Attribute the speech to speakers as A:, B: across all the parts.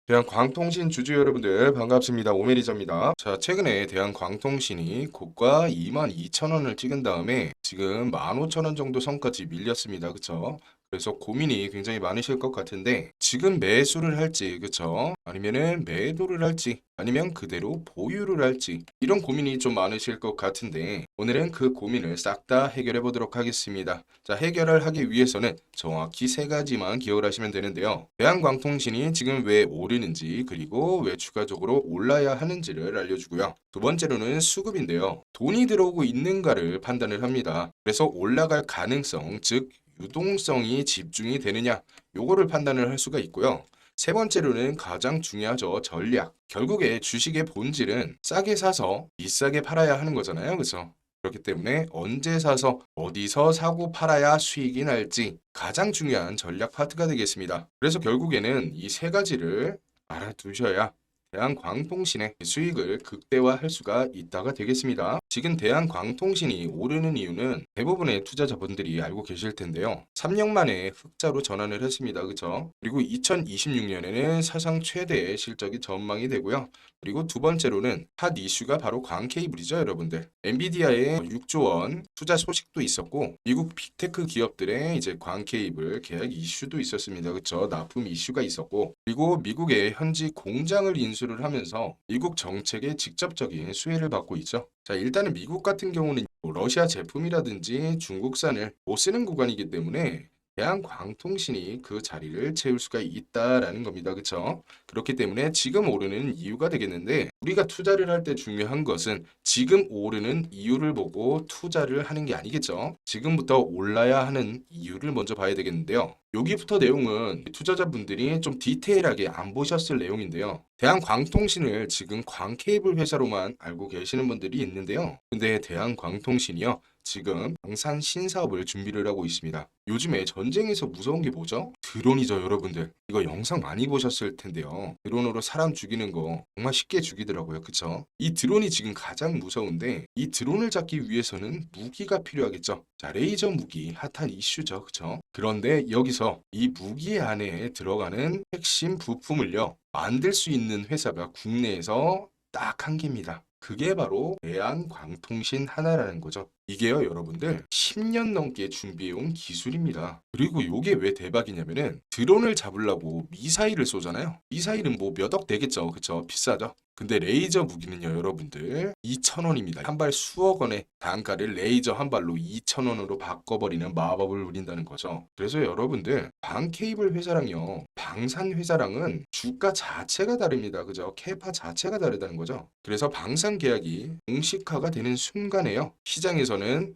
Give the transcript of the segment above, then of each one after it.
A: 대한광통신 주주 여러분들 반갑습니다. 오메리저입니다. 자, 최근에 대한광통신이 고가 22,000원을 찍은 다음에 지금 15,000원 정도 선까지 밀렸습니다. 그쵸? 그래서 고민이 굉장히 많으실 것 같은데 지금 매수를 할지, 그쵸? 아니면은 매도를 할지, 아니면 그대로 보유를 할지 이런 고민이 좀 많으실 것 같은데 오늘은 그 고민을 싹 다 해결해 보도록 하겠습니다. 자, 해결을 하기 위해서는 정확히 세 가지만 기억을 하시면 되는데요. 대한광통신이 지금 왜 오르는지 그리고 왜 추가적으로 올라야 하는지를 알려주고요. 두 번째로는 수급인데요. 돈이 들어오고 있는가를 판단을 합니다. 그래서 올라갈 가능성, 즉 유동성이 집중이 되느냐 요거를 판단을 할 수가 있고요. 세 번째로는 가장 중요하죠. 전략. 결국에 주식의 본질은 싸게 사서 비싸게 팔아야 하는 거잖아요. 그렇죠? 그렇기 때문에 언제 사서 어디서 사고 팔아야 수익이 날지 가장 중요한 전략 파트가 되겠습니다. 그래서 결국에는 이 세 가지를 알아두셔야 대한광통신의 수익을 극대화할 수가 있다가 되겠습니다. 지금 대한광통신이 오르는 이유는 대부분의 투자자분들이 알고 계실 텐데요. 3년 만에 흑자로 전환을 했습니다. 그쵸? 그리고 2026년에는 사상 최대의 실적이 전망이 되고요. 그리고 두 번째로는 핫 이슈가 바로 광케이블이죠, 여러분들. 엔비디아의 6조 원 투자 소식도 있었고 미국 빅테크 기업들의 이제 광케이블 계약 이슈도 있었습니다. 그쵸? 납품 이슈가 있었고 그리고 미국의 현지 공장을 인수를 하면서 미국 정책에 직접적인 수혜를 받고 있죠. 자, 일단은 미국 같은 경우는 뭐 러시아 제품이라든지 중국산을 못 쓰는 구간이기 때문에 대한광통신이 그 자리를 채울 수가 있다라는 겁니다. 그쵸? 그렇기 때문에 지금 오르는 이유가 되겠는데 우리가 투자를 할 때 중요한 것은 지금 오르는 이유를 보고 투자를 하는 게 아니겠죠. 지금부터 올라야 하는 이유를 먼저 봐야 되겠는데요. 여기부터 내용은 투자자분들이 좀 디테일하게 안 보셨을 내용인데요. 대한광통신을 지금 광케이블 회사로만 알고 계시는 분들이 있는데요. 근데 대한광통신이요. 지금 방산 신사업을 준비를 하고 있습니다. 요즘에 전쟁에서 무서운 게 뭐죠? 드론이죠, 여러분들. 이거 영상 많이 보셨을 텐데요. 드론으로 사람 죽이는 거 정말 쉽게 죽이더라고요. 그쵸? 이 드론이 지금 가장 무서운데 이 드론을 잡기 위해서는 무기가 필요하겠죠. 자, 레이저 무기 핫한 이슈죠. 그쵸? 그런데 여기서 이 무기 안에 들어가는 핵심 부품을요. 만들 수 있는 회사가 국내에서 딱 한 개입니다. 그게 바로 대한광통신 하나라는 거죠. 이게요, 여러분들 10년 넘게 준비해온 기술입니다. 그리고 이게 왜 대박이냐면은 드론을 잡으려고 미사일을 쏘잖아요. 미사일은 뭐 몇 억 되겠죠. 그쵸? 비싸죠. 근데 레이저 무기는요, 여러분들 2,000원입니다. 한 발 수억 원의 단가를 레이저 한 발로 2,000원으로 바꿔버리는 마법을 부린다는 거죠. 그래서 여러분들 방케이블 회사랑요, 방산 회사랑은 주가 자체가 다릅니다. 그죠? 캐파 자체가 다르다는 거죠. 그래서 방산 계약이 공식화가 되는 순간에요, 시장에서는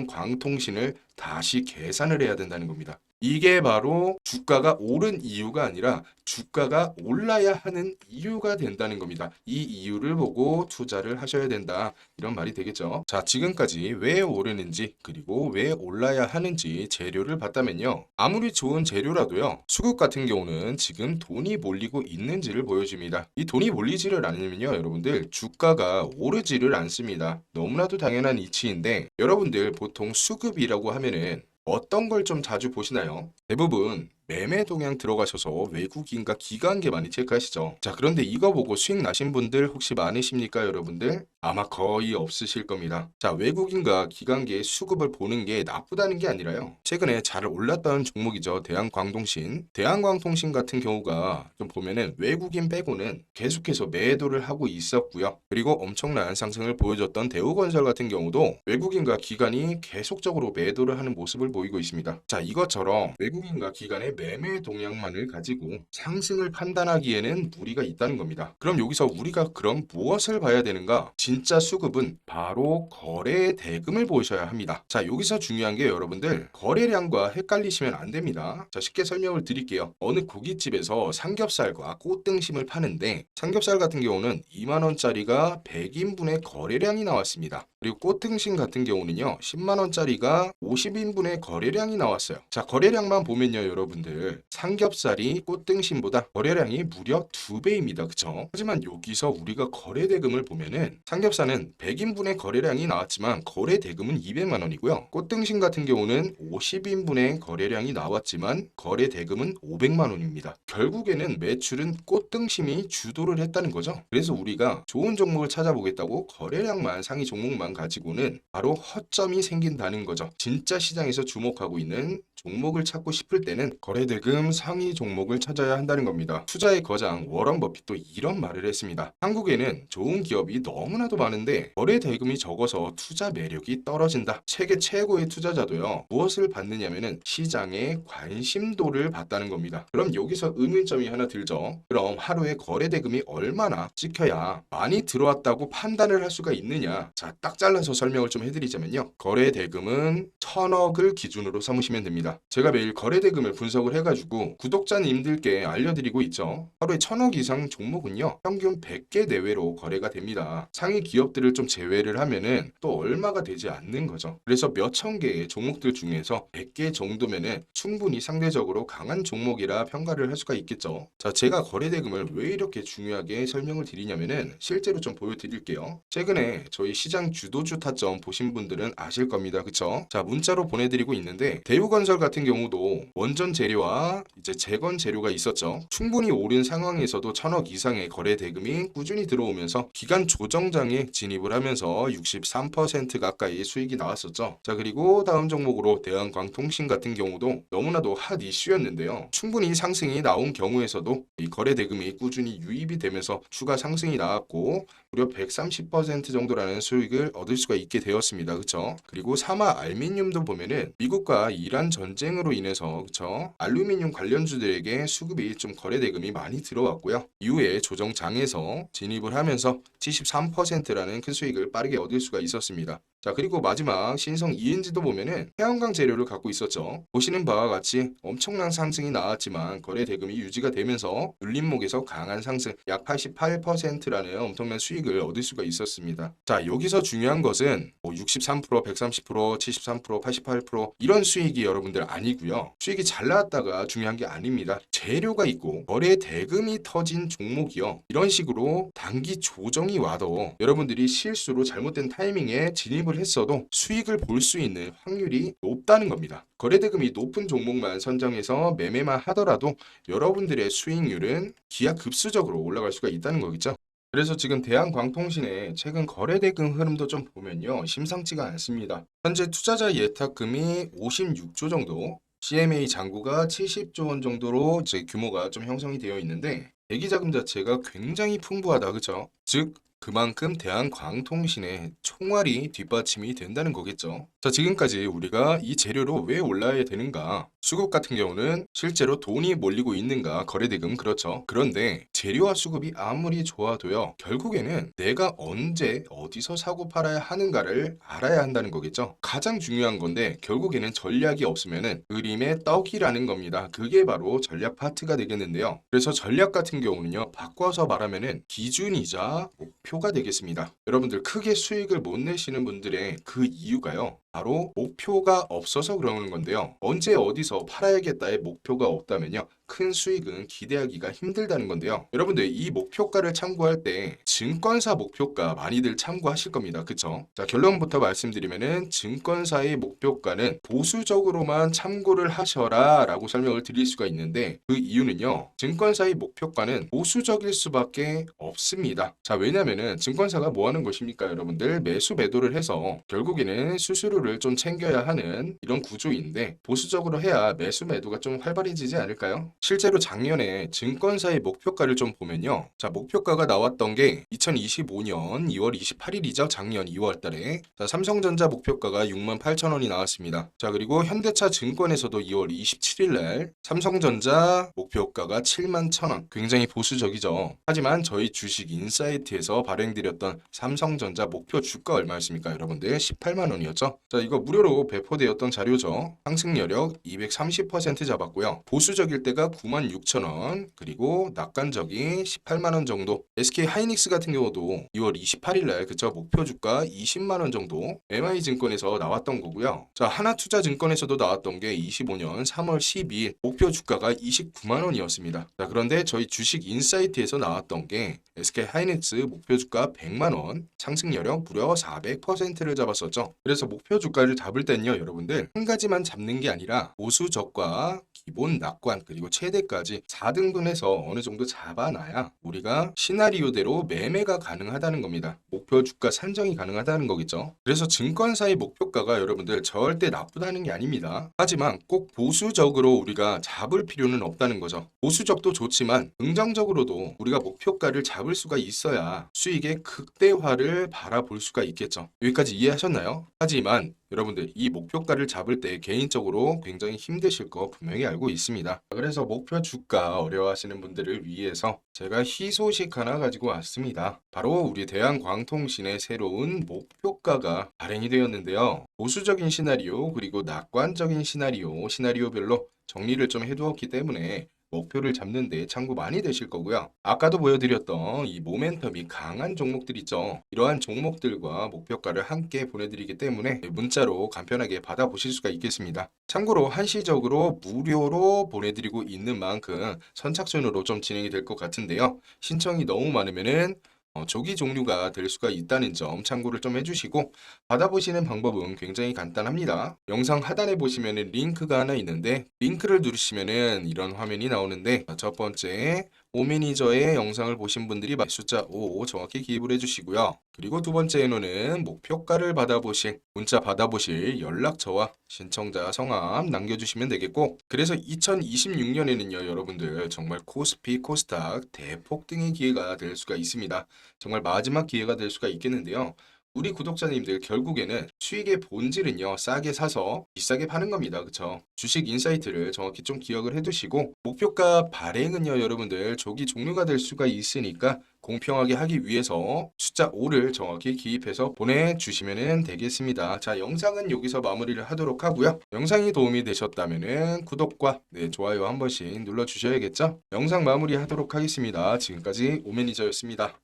A: 대한광통신을 다시 계산을 해야 된다는 겁니다. 이게 바로 주가가 오른 이유가 아니라 주가가 올라야 하는 이유가 된다는 겁니다. 이 이유를 보고 투자를 하셔야 된다. 이런 말이 되겠죠. 자, 지금까지 왜 오르는지 그리고 왜 올라야 하는지 재료를 봤다면요. 아무리 좋은 재료라도요. 수급 같은 경우는 지금 돈이 몰리고 있는지를 보여줍니다. 이 돈이 몰리지를 않으면요, 여러분들 주가가 오르지를 않습니다. 너무나도 당연한 이치인데 여러분들 보통 수급이라고 하면은 어떤 걸 좀 자주 보시나요? 대부분 매매 동향 들어가셔서 외국인과 기관계 많이 체크하시죠. 자, 그런데 이거 보고 수익 나신 분들 혹시 많으십니까, 여러분들? 아마 거의 없으실 겁니다. 자, 외국인과 기관계의 수급을 보는 게 나쁘다는 게 아니라요. 최근에 잘 올랐던 종목이죠. 대한광통신. 대한광통신 같은 경우가 좀 보면은 외국인 빼고는 계속해서 매도를 하고 있었고요. 그리고 엄청난 상승을 보여줬던 대우건설 같은 경우도 외국인과 기관이 계속적으로 매도를 하는 모습을 보이고 있습니다. 자, 이것처럼 외국인과 기관의 매매 동향만을 가지고 상승을 판단하기에는 무리가 있다는 겁니다. 그럼 여기서 우리가 그럼 무엇을 봐야 되는가? 진짜 수급은 바로 거래 대금을 보셔야 합니다. 자, 여기서 중요한 게 여러분들 거래량과 헷갈리시면 안 됩니다. 자, 쉽게 설명을 드릴게요. 어느 고깃집에서 삼겹살과 꽃등심을 파는데 삼겹살 같은 경우는 2만 원짜리가 100인분의 거래량이 나왔습니다. 그리고 꽃등심 같은 경우는요 10만 원짜리가 50인분의 거래량이 나왔어요. 자, 거래량만 보면요, 여러분들 여러분들 삼겹살이 꽃등심보다 거래량이 무려 2배입니다. 그쵸? 하지만 여기서 우리가 거래대금을 보면은 삼겹살은 100인분의 거래량이 나왔지만 거래대금은 200만 원이고요. 꽃등심 같은 경우는 50인분의 거래량이 나왔지만 거래대금은 500만 원입니다. 결국에는 매출은 꽃등심이 주도를 했다는 거죠. 그래서 우리가 좋은 종목을 찾아보겠다고 거래량만 상위 종목만 가지고는 바로 허점이 생긴다는 거죠. 진짜 시장에서 주목하고 있는 종목을 찾고 싶을 때는 거래대금 상위 종목을 찾아야 한다는 겁니다. 투자의 거장 워런 버핏도 이런 말을 했습니다. 한국에는 좋은 기업이 너무나도 많은데 거래대금이 적어서 투자 매력이 떨어진다. 세계 최고의 투자자도요. 무엇을 받느냐면은 시장의 관심도를 받다는 겁니다. 그럼 여기서 의문점이 하나 들죠. 그럼 하루에 거래대금이 얼마나 찍혀야 많이 들어왔다고 판단을 할 수가 있느냐? 자, 딱 잘라서 설명을 좀 해드리자면요. 거래대금은 1000억을 기준으로 삼으시면 됩니다. 제가 매일 거래대금을 분석을 해가지고 구독자님들께 알려드리고 있죠. 하루에 1000억 이상 종목은요. 평균 100개 내외로 거래가 됩니다. 상위 기업들을 좀 제외를 하면은 또 얼마가 되지 않는 거죠. 그래서 몇천 개의 종목들 중에서 100개 정도면은 충분히 상대적으로 강한 종목이라 평가를 할 수가 있겠죠. 자, 제가 거래대금을 왜 이렇게 중요하게 설명을 드리냐면은 실제로 좀 보여드릴게요. 최근에 저희 시장 주도주 타점 보신 분들은 아실 겁니다. 그쵸? 자, 문자로 보내드리고 있는데 대우건설 같은 경우도 원전 재료와 이제 재건 재료가 있었죠. 충분히 오른 상황에서도 1000억 이상의 거래 대금이 꾸준히 들어오면서 기간 조정장에 진입을 하면서 63% 가까이 수익이 나왔었죠. 자, 그리고 다음 종목으로 대한광통신 같은 경우도 너무나도 핫 이슈였는데요. 충분히 상승이 나온 경우에서도 이 거래 대금이 꾸준히 유입이 되면서 추가 상승이 나왔고 무려 130% 정도라는 수익을 얻을 수가 있게 되었습니다. 그쵸? 그리고 사마 알미늄도 보면은 미국과 이란 전쟁으로 인해서 그쵸? 알루미늄 관련주들에게 수급이 좀 거래 대금이 많이 들어왔고요. 이후에 조정장에서 진입을 하면서 73%라는 큰 수익을 빠르게 얻을 수가 있었습니다. 자, 그리고 마지막 신성 ENG도 보면은 태양광 재료를 갖고 있었죠. 보시는 바와 같이 엄청난 상승이 나왔지만 거래 대금이 유지가 되면서 눌림목에서 강한 상승 약 88%라는 엄청난 수익을 얻을 수가 있었습니다. 자, 여기서 중요한 것은 63%, 130%, 73%, 88% 이런 수익이 여러분들 아니고요. 수익이 잘 나왔다가 중요한 게 아닙니다. 재료가 있고 거래 대금이 터진 종목이요. 이런 식으로 단기 조정이 와도 여러분들이 실수로 잘못된 타이밍에 진입 했어도 수익을 볼 수 있는 확률이 높다는 겁니다. 거래대금이 높은 종목만 선정해서 매매만 하더라도 여러분들의 수익률은 기하급수적으로 올라갈 수가 있다는 거겠죠. 그래서 지금 대한광통신의 최근 거래대금 흐름도 좀 보면요. 심상치가 않습니다. 현재 투자자 예탁금이 56조 정도, CMA 잔고가 70조 원 정도로 이제 규모가 좀 형성이 되어 있는데 대기자금 자체가 굉장히 풍부하다. 그죠? 즉 그만큼 대한광통신의 총알이 뒷받침이 된다는 거겠죠. 자, 지금까지 우리가 이 재료로 왜 올라야 되는가? 수급 같은 경우는 실제로 돈이 몰리고 있는가? 거래대금 그렇죠. 그런데 재료와 수급이 아무리 좋아도요. 결국에는 내가 언제 어디서 사고 팔아야 하는가를 알아야 한다는 거겠죠. 가장 중요한 건데 결국에는 전략이 없으면은 그림의 떡이라는 겁니다. 그게 바로 전략 파트가 되겠는데요. 그래서 전략 같은 경우는요. 바꿔서 말하면은 기준이자 목표가 되겠습니다. 여러분들 크게 수익을 못 내시는 분들의 그 이유가요. 바로 목표가 없어서 그러는 건데요. 언제 어디서 팔아야겠다의 목표가 없다면요. 큰 수익은 기대하기가 힘들다는 건데요. 여러분들 이 목표가를 참고할 때 증권사 목표가 많이들 참고하실 겁니다. 그쵸? 자, 결론부터 말씀드리면은 증권사의 목표가는 보수적으로만 참고를 하셔라 라고 설명을 드릴 수가 있는데 그 이유는요. 증권사의 목표가는 보수적일 수밖에 없습니다. 자, 왜냐면은 증권사가 뭐 하는 것입니까? 여러분들 매수 매도를 해서 결국에는 수수료를 좀 챙겨야 하는 이런 구조인데 보수적으로 해야 매수 매도가 좀 활발해지지 않을까요? 실제로 작년에 증권사의 목표가를 좀 보면요. 자, 목표가가 나왔던 게 2025년 2월 28일이죠. 작년 2월 달에. 자, 삼성전자 목표가가 68,000원이 나왔습니다. 자, 그리고 현대차 증권에서도 2월 27일 날 삼성전자 목표가가 71,000원. 굉장히 보수적이죠. 하지만 저희 주식 인사이트에서 발행드렸던 삼성전자 목표 주가 얼마였습니까? 여러분들 18만 원이었죠. 자, 이거 무료로 배포되었던 자료죠. 상승 여력 230% 잡았고요. 보수적일 때가 96,000원, 그리고 낙관적인 18만 원 정도. SK 하이닉스 같은 경우도 2월 28일 날 그쵸 목표 주가 20만 원 정도 MI증권에서 나왔던 거고요. 자, 하나투자증권에서도 나왔던 게 25년 3월 12일 목표 주가가 29만 원이었습니다. 자, 그런데 저희 주식 인사이트에서 나왔던 게 SK 하이닉스 목표 주가 100만 원, 상승 여력 무려 400%를 잡았었죠. 그래서 목표 주가를 잡을 땐요, 여러분들 한 가지만 잡는 게 아니라 보수 저가, 기본 낙관, 그리고 최대까지 4등분해서 어느 정도 잡아놔야 우리가 시나리오대로 매매가 가능하다는 겁니다. 목표 주가 산정이 가능하다는 거겠죠. 그래서 증권사의 목표가가 여러분들 절대 나쁘다는 게 아닙니다. 하지만 꼭 보수적으로 우리가 잡을 필요는 없다는 거죠. 보수적도 좋지만 긍정적으로도 우리가 목표가를 잡을 수가 있어야 수익의 극대화를 바라볼 수가 있겠죠. 여기까지 이해하셨나요? 하지만 여러분들 이 목표가를 잡을 때 개인적으로 굉장히 힘드실 거 분명히 알고 있습니다. 그래서 목표 주가 어려워하시는 분들을 위해서 제가 희소식 하나 가지고 왔습니다. 바로 우리 대한광통신의 새로운 목표가가 발행이 되었는데요. 보수적인 시나리오 그리고 낙관적인 시나리오별로 정리를 좀 해두었기 때문에 목표를 잡는 데 참고 많이 되실 거고요. 아까도 보여드렸던 이 모멘텀이 강한 종목들 있죠. 이러한 종목들과 목표가를 함께 보내드리기 때문에 문자로 간편하게 받아보실 수가 있겠습니다. 참고로 한시적으로 무료로 보내드리고 있는 만큼 선착순으로 좀 진행이 될 것 같은데요. 신청이 너무 많으면은 조기 종료가 될 수가 있다는 점 참고를 좀 해주시고 받아보시는 방법은 굉장히 간단합니다. 영상 하단에 보시면은 링크가 하나 있는데 링크를 누르시면은 이런 화면이 나오는데 첫 번째 오매니저의 영상을 보신 분들이 숫자 5 정확히 기입을 해주시고요. 그리고 두 번째로는 목표가를 받아보실 문자 받아보실 연락처와 신청자 성함 남겨주시면 되겠고 그래서 2026년에는요 여러분들 정말 코스피 코스닥 대폭등의 기회가 될 수가 있습니다. 정말 마지막 기회가 될 수가 있겠는데요. 우리 구독자님들 결국에는 수익의 본질은요 싸게 사서 비싸게 파는 겁니다. 그쵸? 주식 인사이트를 정확히 좀 기억을 해두시고 목표가 발행은요 여러분들 조기 종료가 될 수가 있으니까 공평하게 하기 위해서 숫자 5를 정확히 기입해서 보내주시면 되겠습니다. 자, 영상은 여기서 마무리를 하도록 하고요. 영상이 도움이 되셨다면 구독과 좋아요 한 번씩 눌러주셔야겠죠? 영상 마무리 하도록 하겠습니다. 지금까지 오매니저였습니다.